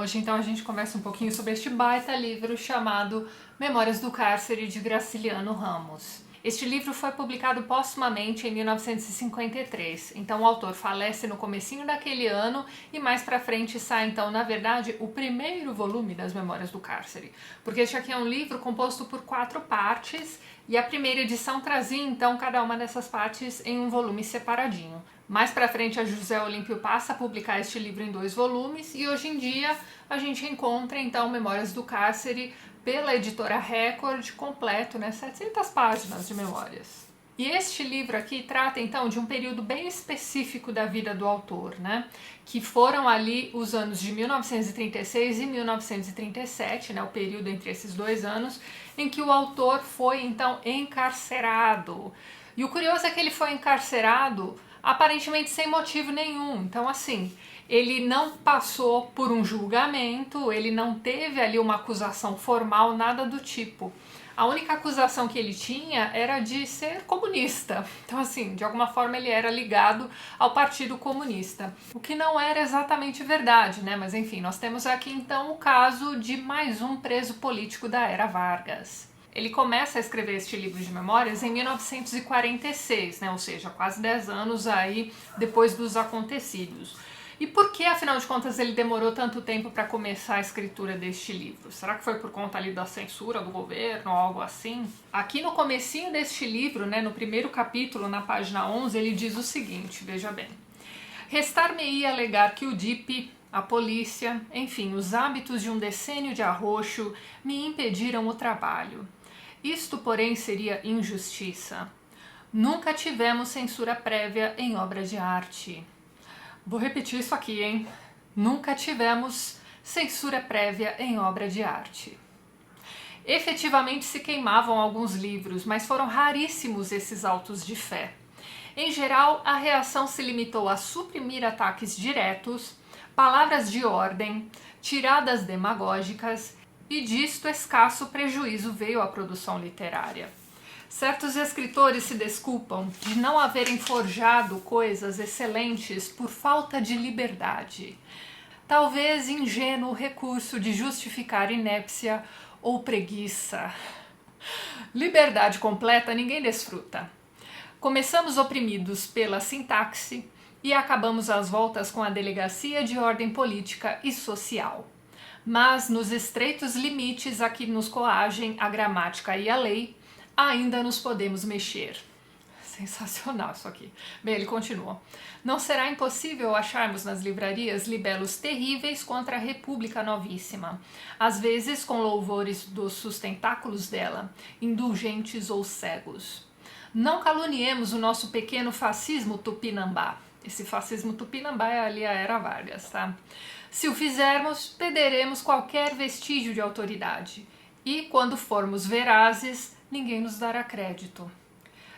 Hoje então a gente conversa um pouquinho sobre este baita livro chamado Memórias do Cárcere, de Graciliano Ramos. Este livro foi publicado póstumamente em 1953, então o autor falece no comecinho daquele ano e mais pra frente sai então, na verdade, o primeiro volume das Memórias do Cárcere, porque este aqui é um livro composto por 4 partes e a primeira edição trazia então cada uma dessas partes em um volume separadinho. Mais pra frente a José Olímpio passa a publicar este livro em 2 volumes e hoje em dia a gente encontra então Memórias do Cárcere pela editora Record completo, 700 páginas de memórias. E este livro aqui trata então de um período bem específico da vida do autor, que foram ali os anos de 1936 e 1937, o período entre esses 2 anos, em que o autor foi então encarcerado. E o curioso é que ele foi encarcerado aparentemente sem motivo nenhum, então assim, ele não passou por um julgamento, ele não teve ali uma acusação formal, nada do tipo. A única acusação que ele tinha era de ser comunista, então assim, de alguma forma ele era ligado ao Partido Comunista, o que não era exatamente verdade, mas enfim, nós temos aqui então o caso de mais um preso político da era Vargas. Ele começa a escrever este livro de memórias em 1946, ou seja, quase 10 anos aí depois dos acontecidos. E por que, afinal de contas, ele demorou tanto tempo para começar a escritura deste livro? Será que foi por conta ali da censura do governo ou algo assim? Aqui no comecinho deste livro, no primeiro capítulo, na página 11, ele diz o seguinte, veja bem. Restar-me-ia alegar que o DIP, a polícia, enfim, os hábitos de um decênio de arroxo me impediram o trabalho. Isto, porém, seria injustiça. Nunca tivemos censura prévia em obra de arte. Vou repetir isso aqui, hein? Nunca tivemos censura prévia em obra de arte. Efetivamente se queimavam alguns livros, mas foram raríssimos esses autos de fé. Em geral, a reação se limitou a suprimir ataques diretos, palavras de ordem, tiradas demagógicas, e disto escasso prejuízo veio à produção literária. Certos escritores se desculpam de não haverem forjado coisas excelentes por falta de liberdade. Talvez ingênuo recurso de justificar inépcia ou preguiça. Liberdade completa ninguém desfruta. Começamos oprimidos pela sintaxe e acabamos às voltas com a delegacia de ordem política e social. Mas nos estreitos limites a que nos coagem a gramática e a lei, ainda nos podemos mexer. Sensacional isso aqui. Bem, ele continua. Não será impossível acharmos nas livrarias libelos terríveis contra a República Novíssima, às vezes com louvores dos sustentáculos dela, indulgentes ou cegos. Não caluniemos o nosso pequeno fascismo tupinambá. Esse fascismo tupinambá é ali a era Vargas, Se o fizermos, perderemos qualquer vestígio de autoridade. E, quando formos verazes, ninguém nos dará crédito.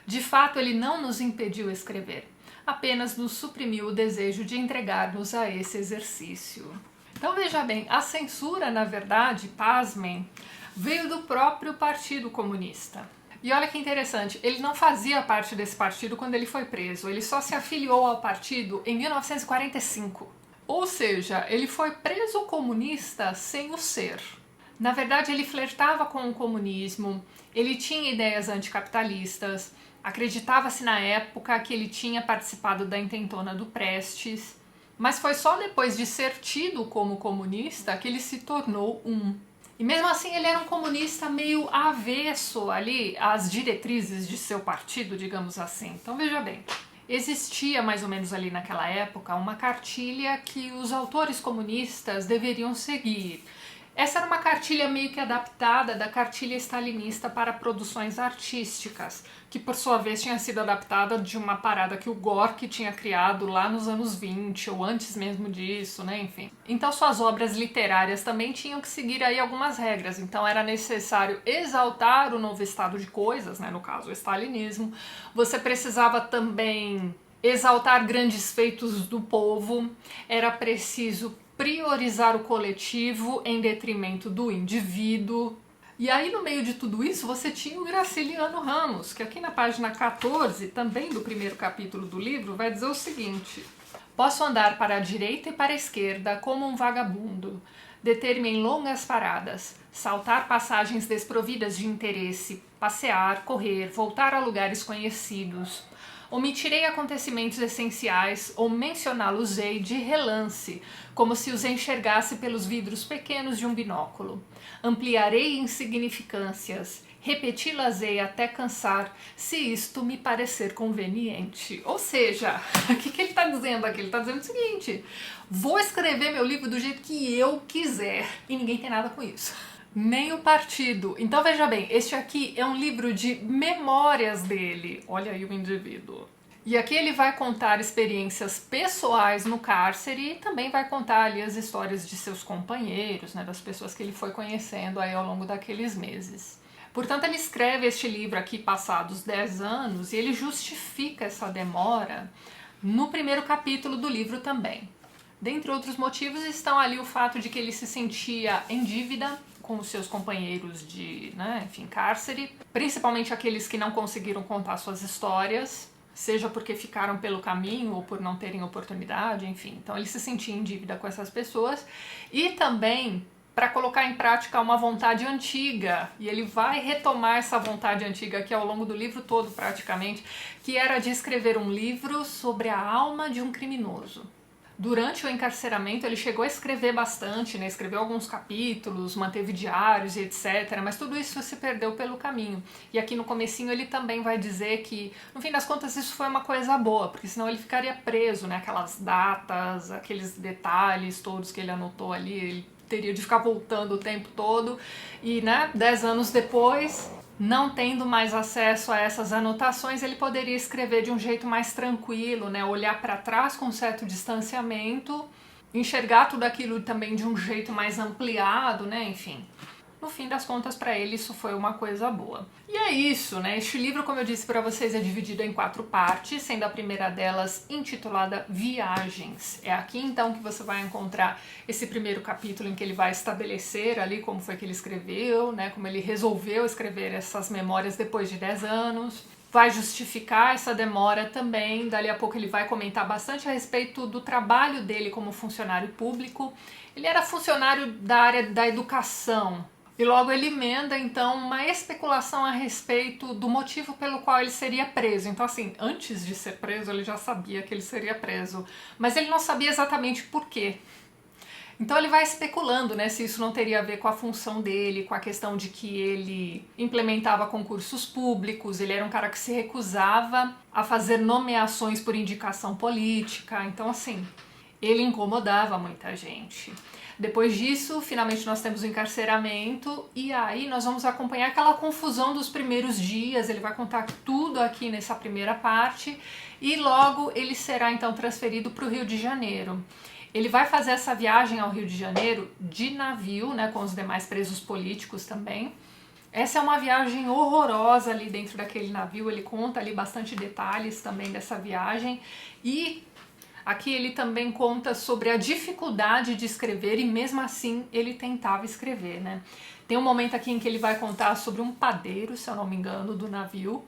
De fato, ele não nos impediu escrever, apenas nos suprimiu o desejo de entregar-nos a esse exercício. Então veja bem, a censura, na verdade, pasmem, veio do próprio Partido Comunista. E olha que interessante, ele não fazia parte desse partido quando ele foi preso, ele só se afiliou ao partido em 1945. Ou seja, ele foi preso comunista sem o ser. Na verdade, ele flertava com o comunismo, ele tinha ideias anticapitalistas, acreditava-se na época que ele tinha participado da intentona do Prestes, mas foi só depois de ser tido como comunista que ele se tornou um. E mesmo assim ele era um comunista meio avesso ali às diretrizes de seu partido, digamos assim. Então veja bem, existia mais ou menos ali naquela época uma cartilha que os autores comunistas deveriam seguir. Essa era uma cartilha meio que adaptada da cartilha stalinista para produções artísticas, que por sua vez tinha sido adaptada de uma parada que o Gorky tinha criado lá nos anos 20, ou antes mesmo disso, enfim. Então suas obras literárias também tinham que seguir aí algumas regras, então era necessário exaltar o novo estado de coisas, no caso o stalinismo, você precisava também exaltar grandes feitos do povo, era preciso priorizar o coletivo em detrimento do indivíduo. E aí no meio de tudo isso você tinha o Graciliano Ramos, que aqui na página 14, também do primeiro capítulo do livro, vai dizer o seguinte: posso andar para a direita e para a esquerda como um vagabundo, deter-me em longas paradas, saltar passagens desprovidas de interesse, passear, correr, voltar a lugares conhecidos. Omitirei acontecimentos essenciais ou mencioná-los-ei de relance, como se os enxergasse pelos vidros pequenos de um binóculo. Ampliarei insignificâncias, repeti-las-ei até cansar, se isto me parecer conveniente. Ou seja, o que ele está dizendo aqui? Ele está dizendo o seguinte: vou escrever meu livro do jeito que eu quiser, e ninguém tem nada com isso. Nem o partido. Então veja bem, este aqui é um livro de memórias dele. Olha aí o indivíduo. E aqui ele vai contar experiências pessoais no cárcere e também vai contar ali as histórias de seus companheiros, né, das pessoas que ele foi conhecendo aí ao longo daqueles meses. Portanto, ele escreve este livro aqui passados 10 anos e ele justifica essa demora no primeiro capítulo do livro também. Dentre outros motivos estão ali o fato de que ele se sentia em dívida com os seus companheiros de, cárcere, principalmente aqueles que não conseguiram contar suas histórias, seja porque ficaram pelo caminho ou por não terem oportunidade, enfim. Então ele se sentia em dívida com essas pessoas e também para colocar em prática uma vontade antiga, e ele vai retomar essa vontade antiga aqui ao longo do livro todo praticamente, que era de escrever um livro sobre a alma de um criminoso. Durante o encarceramento ele chegou a escrever bastante, né? Escreveu alguns capítulos, manteve diários e etc, mas tudo isso se perdeu pelo caminho. E aqui no comecinho ele também vai dizer que, no fim das contas, isso foi uma coisa boa, porque senão ele ficaria preso, né? Aquelas datas, aqueles detalhes todos que ele anotou ali, ele teria de ficar voltando o tempo todo e, 10 anos depois, não tendo mais acesso a essas anotações, ele poderia escrever de um jeito mais tranquilo, né? Olhar para trás com um certo distanciamento, enxergar tudo aquilo também de um jeito mais ampliado, né? Enfim. No fim das contas, para ele isso foi uma coisa boa. E é isso, né? Este livro, como eu disse para vocês, é dividido em 4 partes, sendo a primeira delas intitulada Viagens. É aqui então que você vai encontrar esse primeiro capítulo em que ele vai estabelecer ali como foi que ele escreveu, né? Como ele resolveu escrever essas memórias depois de 10 anos. Vai justificar essa demora também, dali a pouco ele vai comentar bastante a respeito do trabalho dele como funcionário público. Ele era funcionário da área da educação, e logo ele emenda, então, uma especulação a respeito do motivo pelo qual ele seria preso. Então, assim, antes de ser preso, ele já sabia que ele seria preso, mas ele não sabia exatamente por quê. Então ele vai especulando, né, se isso não teria a ver com a função dele, com a questão de que ele implementava concursos públicos, ele era um cara que se recusava a fazer nomeações por indicação política, então, assim, ele incomodava muita gente. Depois disso, finalmente nós temos o encarceramento e aí nós vamos acompanhar aquela confusão dos primeiros dias, ele vai contar tudo aqui nessa primeira parte e logo ele será então transferido para o Rio de Janeiro. Ele vai fazer essa viagem ao Rio de Janeiro de navio, né, com os demais presos políticos também. Essa é uma viagem horrorosa ali dentro daquele navio, ele conta ali bastante detalhes também dessa viagem e aqui ele também conta sobre a dificuldade de escrever e mesmo assim ele tentava escrever, né? Tem um momento aqui em que ele vai contar sobre um padeiro, se eu não me engano, do navio,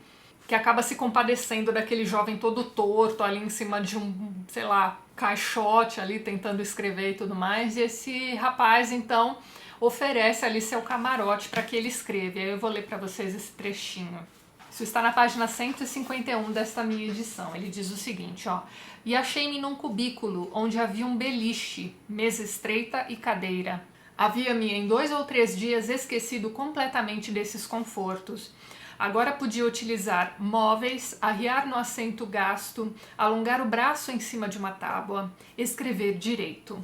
que acaba se compadecendo daquele jovem todo torto ali em cima de um, sei lá, caixote ali tentando escrever e tudo mais, e esse rapaz então oferece ali seu camarote para que ele escreva. E aí eu vou ler para vocês esse trechinho. Isso está na página 151 desta minha edição. Ele diz o seguinte, ó: e achei-me num cubículo onde havia um beliche, mesa estreita e cadeira. Havia-me em 2 ou 3 dias esquecido completamente desses confortos. Agora podia utilizar móveis, arriar no assento gasto, alongar o braço em cima de uma tábua, escrever direito.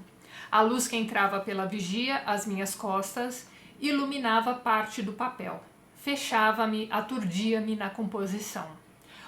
A luz que entrava pela vigia às minhas costas iluminava parte do papel. Fechava-me, aturdia-me na composição.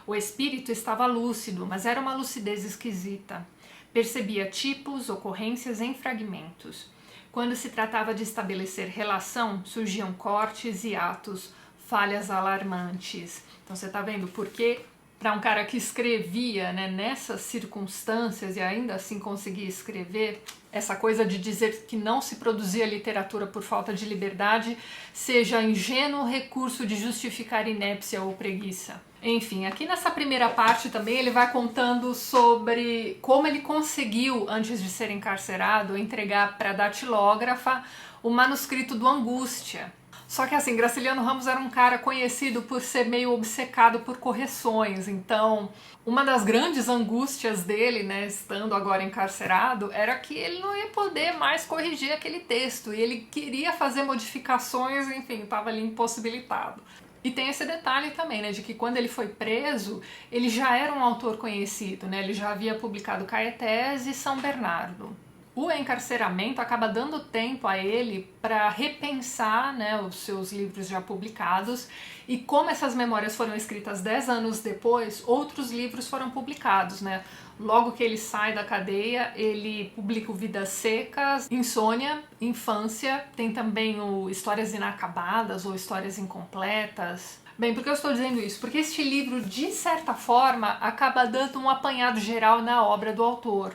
O espírito estava lúcido, mas era uma lucidez esquisita. Percebia tipos, ocorrências em fragmentos. Quando se tratava de estabelecer relação, surgiam cortes e atos, falhas alarmantes. Então você está vendo por que para um cara que escrevia, né, nessas circunstâncias e ainda assim conseguia escrever, essa coisa de dizer que não se produzia literatura por falta de liberdade seja ingênuo recurso de justificar inépcia ou preguiça. Enfim, aqui nessa primeira parte também ele vai contando sobre como ele conseguiu, antes de ser encarcerado, entregar para a datilógrafa o manuscrito do Angústia. Só que assim, Graciliano Ramos era um cara conhecido por ser meio obcecado por correções, então uma das grandes angústias dele, né, estando agora encarcerado, era que ele não ia poder mais corrigir aquele texto, e ele queria fazer modificações, enfim, estava ali impossibilitado. E tem esse detalhe também, né, de que quando ele foi preso, ele já era um autor conhecido, né, ele já havia publicado Caetés e São Bernardo. O encarceramento acaba dando tempo a ele para repensar, né, os seus livros já publicados, e como essas memórias foram escritas 10 anos depois, outros livros foram publicados, né? Logo que ele sai da cadeia, ele publica o Vidas Secas, Insônia, Infância, tem também o Histórias Inacabadas ou Histórias Incompletas. Bem, por que eu estou dizendo isso? Porque este livro, de certa forma, acaba dando um apanhado geral na obra do autor.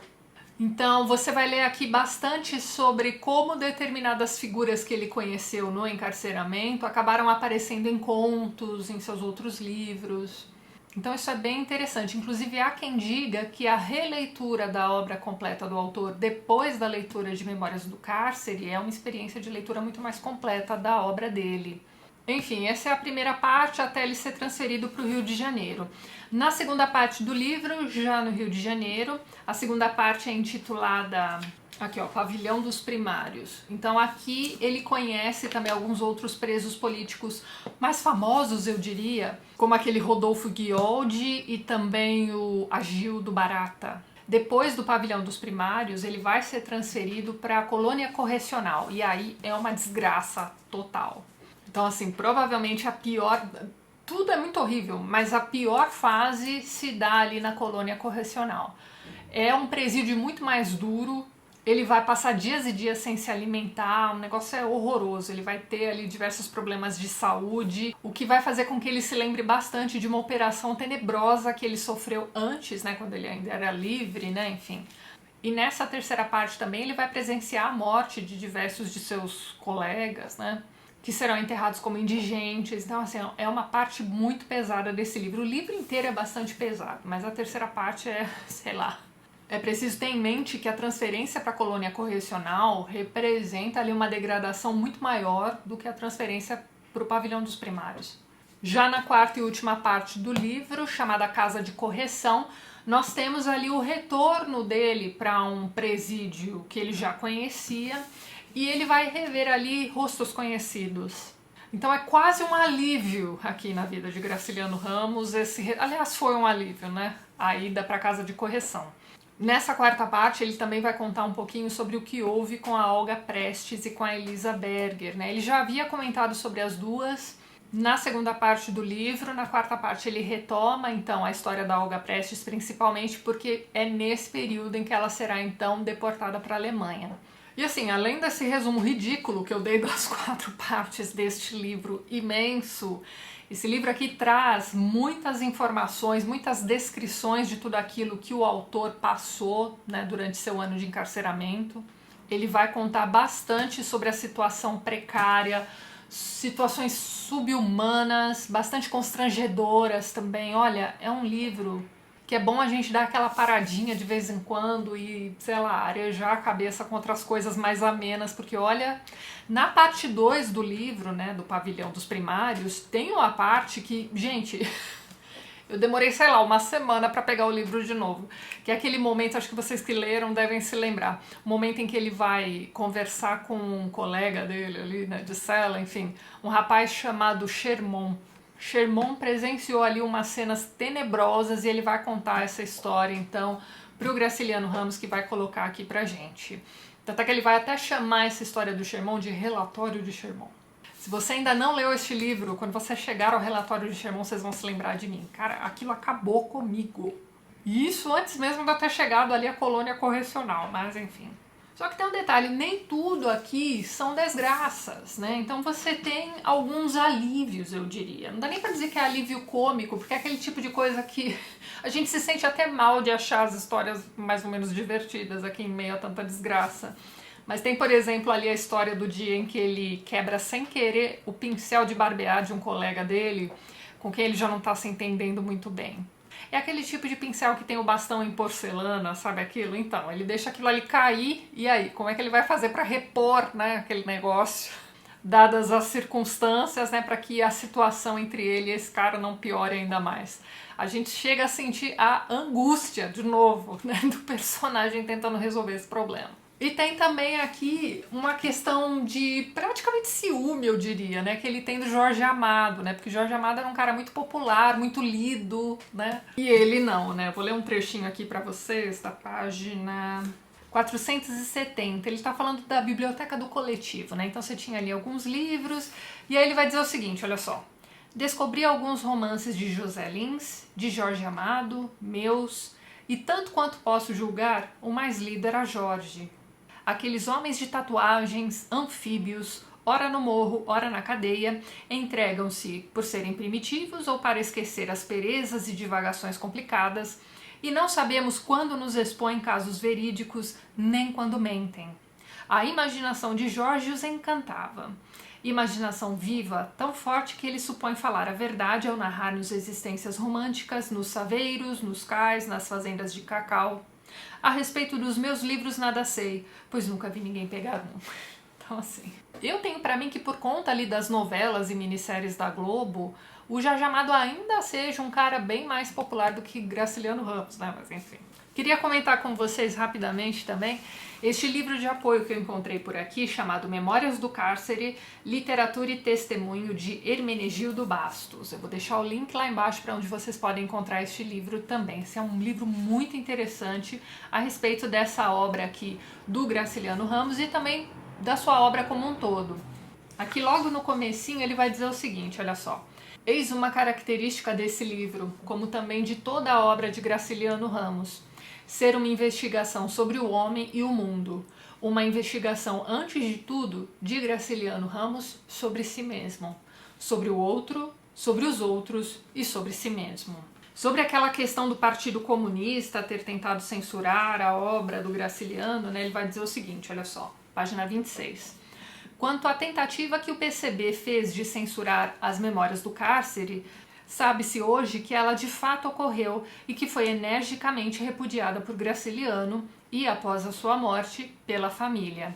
Então você vai ler aqui bastante sobre como determinadas figuras que ele conheceu no encarceramento acabaram aparecendo em contos, em seus outros livros. Então isso é bem interessante. Inclusive há quem diga que a releitura da obra completa do autor depois da leitura de Memórias do Cárcere é uma experiência de leitura muito mais completa da obra dele. Enfim, essa é a primeira parte até ele ser transferido para o Rio de Janeiro. Na segunda parte do livro, já no Rio de Janeiro, a segunda parte é intitulada, aqui ó, Pavilhão dos Primários. Então aqui ele conhece também alguns outros presos políticos mais famosos, eu diria, como aquele Rodolfo Guioldi e também o Agildo Barata. Depois do Pavilhão dos Primários, ele vai ser transferido para a colônia correcional, e aí é uma desgraça total. Então, assim, provavelmente a pior... Tudo é muito horrível, mas a pior fase se dá ali na colônia correcional. É um presídio muito mais duro, ele vai passar dias e dias sem se alimentar, o negócio é horroroso, ele vai ter ali diversos problemas de saúde, o que vai fazer com que ele se lembre bastante de uma operação tenebrosa que ele sofreu antes, né, quando ele ainda era livre, né, enfim. E nessa terceira parte também ele vai presenciar a morte de diversos de seus colegas, né, que serão enterrados como indigentes. Então, assim, é uma parte muito pesada desse livro. O livro inteiro é bastante pesado, mas a terceira parte é, sei lá. É preciso ter em mente que a transferência para a colônia correcional representa ali uma degradação muito maior do que a transferência para o Pavilhão dos Primários. Já na quarta e última parte do livro, chamada Casa de Correção, nós temos ali o retorno dele para um presídio que ele já conhecia, e ele vai rever ali rostos conhecidos. Então é quase um alívio aqui na vida de Graciliano Ramos. Aliás, foi um alívio, né? A ida para a casa de correção. Nessa quarta parte, ele também vai contar um pouquinho sobre o que houve com a Olga Prestes e com a Elisa Berger, né? Ele já havia comentado sobre as duas na segunda parte do livro. Na quarta parte ele retoma, então, a história da Olga Prestes, principalmente porque é nesse período em que ela será, então, deportada para a Alemanha. E assim, além desse resumo ridículo que eu dei das 4 partes deste livro imenso, esse livro aqui traz muitas informações, muitas descrições de tudo aquilo que o autor passou, né, durante seu ano de encarceramento. Ele vai contar bastante sobre a situação precária, situações subhumanas, bastante constrangedoras também. Olha, é um livro que é bom a gente dar aquela paradinha de vez em quando e, sei lá, arejar a cabeça com outras coisas mais amenas, porque olha, na parte 2 do livro, né, do Pavilhão dos Primários, tem uma parte que, gente, eu demorei, sei lá, uma semana para pegar o livro de novo, que é aquele momento, acho que vocês que leram devem se lembrar, o momento em que ele vai conversar com um colega dele ali, né, de cela, enfim, um rapaz chamado Chermon. Chermon presenciou ali umas cenas tenebrosas e ele vai contar essa história, então, pro Graciliano Ramos, que vai colocar aqui pra gente. Tanto é que ele vai até chamar essa história do Chermon de Relatório de Chermon. Se você ainda não leu este livro, quando você chegar ao Relatório de Chermon, vocês vão se lembrar de mim. Cara, aquilo acabou comigo. E isso antes mesmo de eu ter chegado ali à colônia correcional, mas enfim. Só que tem um detalhe, nem tudo aqui são desgraças, né? Então você tem alguns alívios, eu diria. Não dá nem pra dizer que é alívio cômico, porque é aquele tipo de coisa que a gente se sente até mal de achar as histórias mais ou menos divertidas aqui em meio a tanta desgraça. Mas tem, por exemplo, ali a história do dia em que ele quebra sem querer o pincel de barbear de um colega dele, com quem ele já não tá se entendendo muito bem. É aquele tipo de pincel que tem o bastão em porcelana, sabe aquilo? Então, ele deixa aquilo ali cair, e aí? Como é que ele vai fazer para repor, né, aquele negócio? Dadas as circunstâncias, né, para que a situação entre ele e esse cara não piore ainda mais. A gente chega a sentir a angústia, de novo, né, do personagem tentando resolver esse problema. E tem também aqui uma questão de praticamente ciúme, eu diria, né, que ele tem do Jorge Amado, né, porque Jorge Amado era um cara muito popular, muito lido, né, e ele não, né. Vou ler um trechinho aqui para vocês da página 470, ele está falando da biblioteca do coletivo, né? Então você tinha ali alguns livros, e aí ele vai dizer o seguinte, olha só. Descobri alguns romances de José Lins, de Jorge Amado, meus, e tanto quanto posso julgar, o mais lido era Jorge. Aqueles homens de tatuagens, anfíbios, ora no morro, ora na cadeia, entregam-se por serem primitivos ou para esquecer asperezas e divagações complicadas, e não sabemos quando nos expõem casos verídicos, nem quando mentem. A imaginação de Jorge os encantava. Imaginação viva, tão forte que ele supõe falar a verdade ao narrar-nos existências românticas nos saveiros, nos cais, nas fazendas de cacau. A respeito dos meus livros nada sei, pois nunca vi ninguém pegar um. Então assim, eu tenho pra mim que por conta ali das novelas e minisséries da Globo, o Jorge Amado ainda seja um cara bem mais popular do que Graciliano Ramos, né? Mas enfim. Queria comentar com vocês rapidamente também este livro de apoio que eu encontrei por aqui, chamado Memórias do Cárcere, Literatura e Testemunho, de Hermenegildo Bastos. Eu vou deixar o link lá embaixo para onde vocês podem encontrar este livro também. Esse é um livro muito interessante a respeito dessa obra aqui do Graciliano Ramos e também da sua obra como um todo. Aqui logo no comecinho ele vai dizer o seguinte, olha só. Eis uma característica desse livro, como também de toda a obra de Graciliano Ramos, ser uma investigação sobre o homem e o mundo, uma investigação, antes de tudo, de Graciliano Ramos sobre si mesmo, sobre o outro, sobre os outros e sobre si mesmo. Sobre aquela questão do Partido Comunista ter tentado censurar a obra do Graciliano, né, ele vai dizer o seguinte, olha só, página 26. Quanto à tentativa que o PCB fez de censurar as Memórias do Cárcere, sabe-se hoje que ela de fato ocorreu e que foi energicamente repudiada por Graciliano e, após a sua morte, pela família.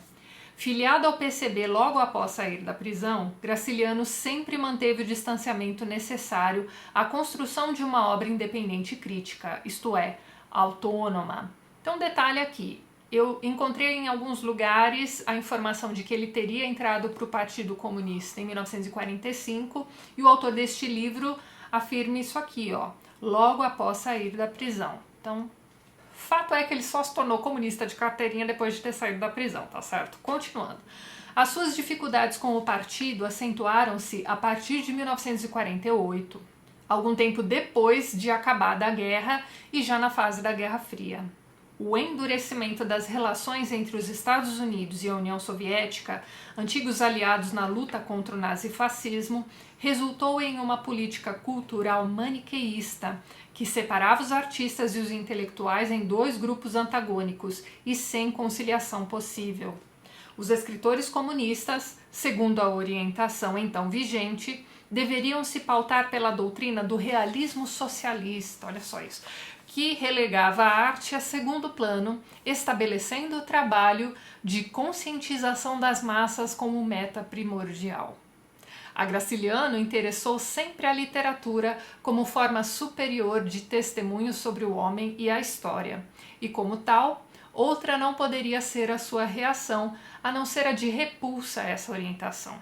Filiado ao PCB logo após sair da prisão, Graciliano sempre manteve o distanciamento necessário à construção de uma obra independente e crítica, isto é, autônoma. Então, detalhe aqui. Eu encontrei em alguns lugares a informação de que ele teria entrado para o Partido Comunista em 1945 e o autor deste livro afirma isso aqui, ó, logo após sair da prisão. Então, fato é que ele só se tornou comunista de carteirinha depois de ter saído da prisão, tá certo? Continuando. As suas dificuldades com o partido acentuaram-se a partir de 1948, algum tempo depois de acabada a guerra e já na fase da Guerra Fria. O endurecimento das relações entre os Estados Unidos e a União Soviética, antigos aliados na luta contra o nazifascismo, resultou em uma política cultural maniqueísta que separava os artistas e os intelectuais em dois grupos antagônicos e sem conciliação possível. Os escritores comunistas, segundo a orientação então vigente, deveriam se pautar pela doutrina do realismo socialista, olha só isso, que relegava a arte a segundo plano, estabelecendo o trabalho de conscientização das massas como meta primordial. A Graciliano interessou sempre a literatura como forma superior de testemunho sobre o homem e a história, e como tal, outra não poderia ser a sua reação, a não ser a de repulsa a essa orientação.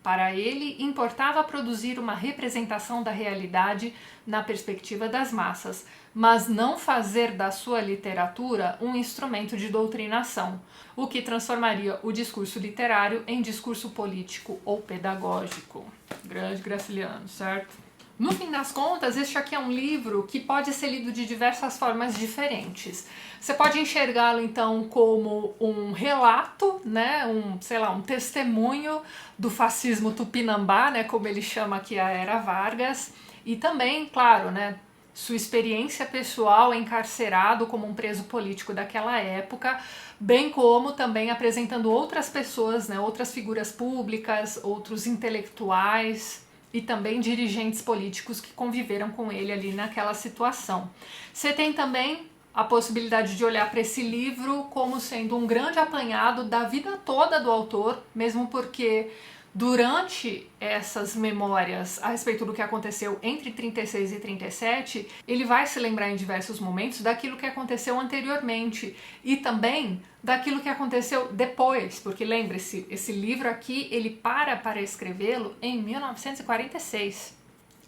Para ele, importava produzir uma representação da realidade na perspectiva das massas, mas não fazer da sua literatura um instrumento de doutrinação, o que transformaria o discurso literário em discurso político ou pedagógico. Grande Graciliano, certo? No fim das contas, este aqui é um livro que pode ser lido de diversas formas diferentes. Você pode enxergá-lo então como um relato, né, um testemunho do fascismo tupinambá, né, como ele chama aqui a Era Vargas, e também, claro, né, sua experiência pessoal encarcerado como um preso político daquela época, bem como também apresentando outras pessoas, né, outras figuras públicas, outros intelectuais, e também dirigentes políticos que conviveram com ele ali naquela situação. Você tem também a possibilidade de olhar para esse livro como sendo um grande apanhado da vida toda do autor, mesmo porque durante essas memórias a respeito do que aconteceu entre 36 e 37, ele vai se lembrar em diversos momentos daquilo que aconteceu anteriormente e também daquilo que aconteceu depois, porque lembre-se, esse livro aqui ele para escrevê-lo em 1946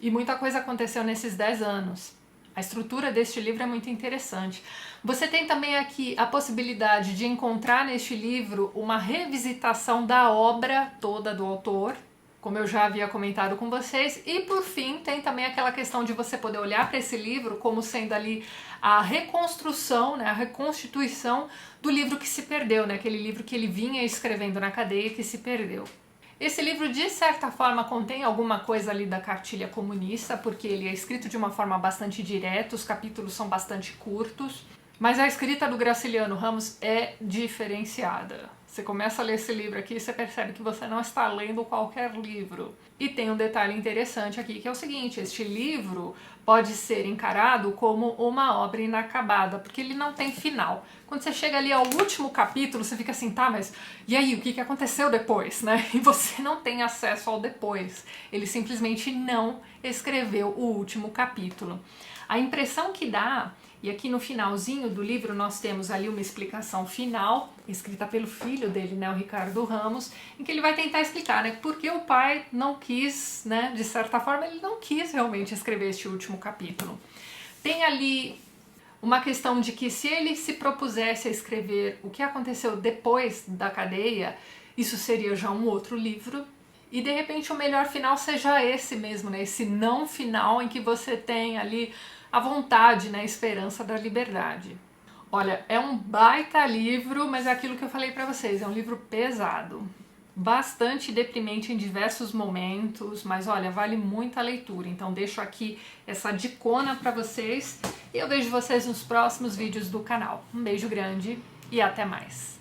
e muita coisa aconteceu nesses 10 anos. A estrutura deste livro é muito interessante. Você tem também aqui a possibilidade de encontrar neste livro uma revisitação da obra toda do autor, como eu já havia comentado com vocês, e por fim tem também aquela questão de você poder olhar para esse livro como sendo ali a reconstrução, né, a reconstituição do livro que se perdeu, né, aquele livro que ele vinha escrevendo na cadeia e que se perdeu. Esse livro, de certa forma, contém alguma coisa ali da cartilha comunista, porque ele é escrito de uma forma bastante direta, os capítulos são bastante curtos, mas a escrita do Graciliano Ramos é diferenciada. Você começa a ler esse livro aqui e você percebe que você não está lendo qualquer livro. E tem um detalhe interessante aqui, que é o seguinte, este livro pode ser encarado como uma obra inacabada, porque ele não tem final. Quando você chega ali ao último capítulo, você fica assim, tá, mas e aí, o que aconteceu depois, né? E você não tem acesso ao depois. Ele simplesmente não escreveu o último capítulo. A impressão que dá, e aqui no finalzinho do livro nós temos ali uma explicação final, escrita pelo filho dele, né, o Ricardo Ramos, em que ele vai tentar explicar, né, por que o pai não quis, né, de certa forma ele não quis realmente escrever este último capítulo. Tem ali uma questão de que se ele se propusesse a escrever o que aconteceu depois da cadeia, isso seria já um outro livro, e de repente o melhor final seja esse mesmo, né, esse não final em que você tem ali a vontade, né, a esperança da liberdade. Olha, é um baita livro, mas é aquilo que eu falei pra vocês, é um livro pesado, bastante deprimente em diversos momentos, mas olha, vale muito a leitura, então deixo aqui essa dicona pra vocês e eu vejo vocês nos próximos vídeos do canal. Um beijo grande e até mais!